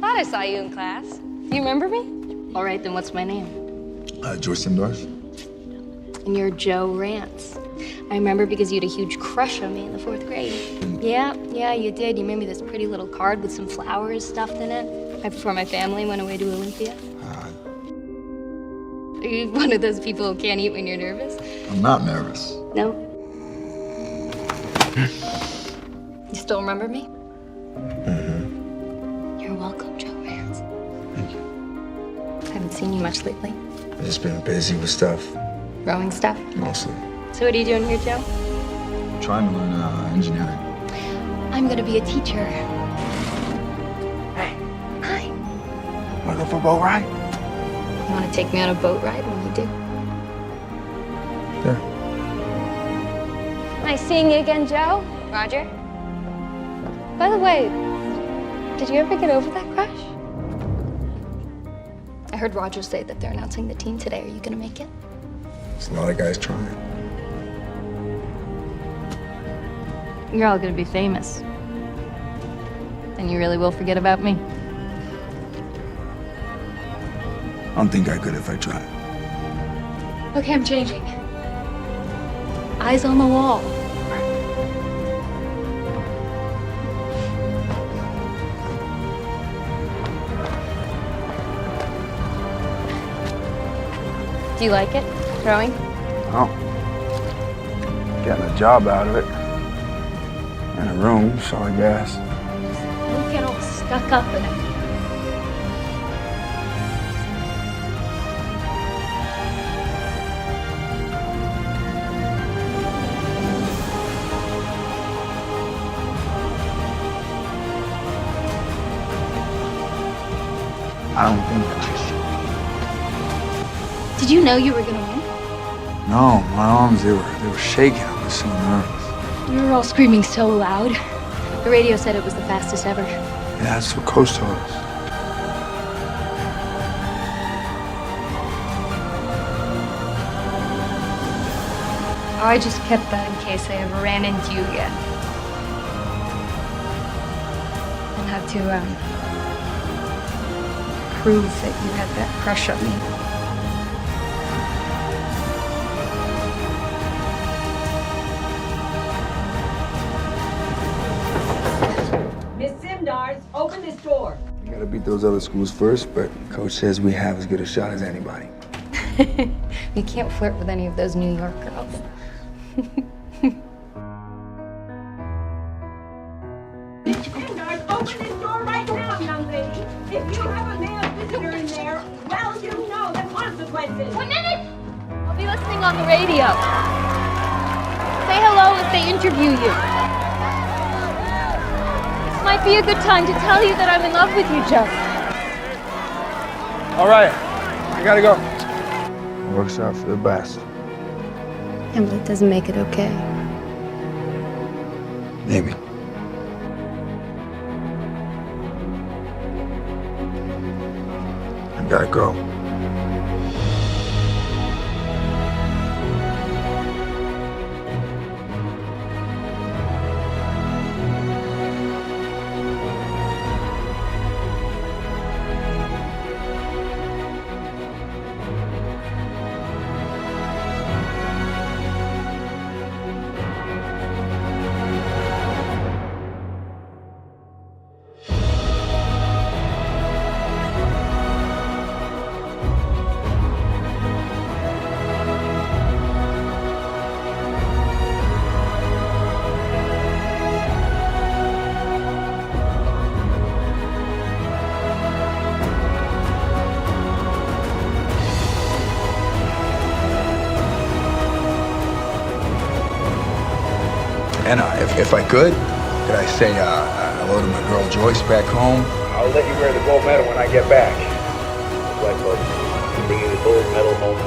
Thought I saw you in class. You remember me? All right, then what's my name? Joyce Simdorf. And you're Joe Rance. I remember because you had a huge crush on me in the 4th grade. Yeah, you did. You made me this pretty little card with some flowers stuffed in it right before my family went away to Olympia. Are you one of those people who can't eat when you're nervous? I'm not nervous. No? You still remember me? Mm-hmm. You're welcome, Joe Rance. Thank you. I haven't seen you much lately. I've just been busy with stuff. Growing stuff? Mostly. So what are you doing here, Joe? I'm trying to learn engineering. I'm gonna be a teacher. Hey. Hi. Wanna go for a boat ride? You wanna take me on a boat ride when you do? Sure. Nice seeing you again, Joe. Roger. By the way, did you ever get over that crush? I heard Roger say that they're announcing the team today. Are you gonna make it? There's a lot of guys trying. You're all gonna be famous. And you really will forget about me? I don't think I could if I tried. Okay, I'm changing. Eyes on the wall. Do you like it, throwing? Oh. Getting a job out of it. In a room, so I guess. Don't get all stuck up in it. I don't think I Did you know you were gonna win? No, my arms, they were shaking. I was so nervous. You were all screaming so loud. The radio said it was the fastest ever. Yeah, that's what Coach told us. Oh, I just kept that in case I ever ran into you again. And had to, prove that you had that crush on me. Miss Simdars, open this door. We gotta beat those other schools first, but Coach says we have as good a shot as anybody. You can't flirt with any of those New York girls. Miss Simdars, open this door right now, young lady. If you have a male visitor in there, well, you know the consequences. 1 minute! I'll be listening on the radio. Say hello if they interview you. This might be a good time to tell you that I'm in love with you, Joe. All right, I gotta go. Works out for the best. And it doesn't make it okay. Maybe. I gotta go. And if I could I say hello to my girl Joyce back home? I'll let you wear the gold medal when I get back. Like, bringing the gold medal home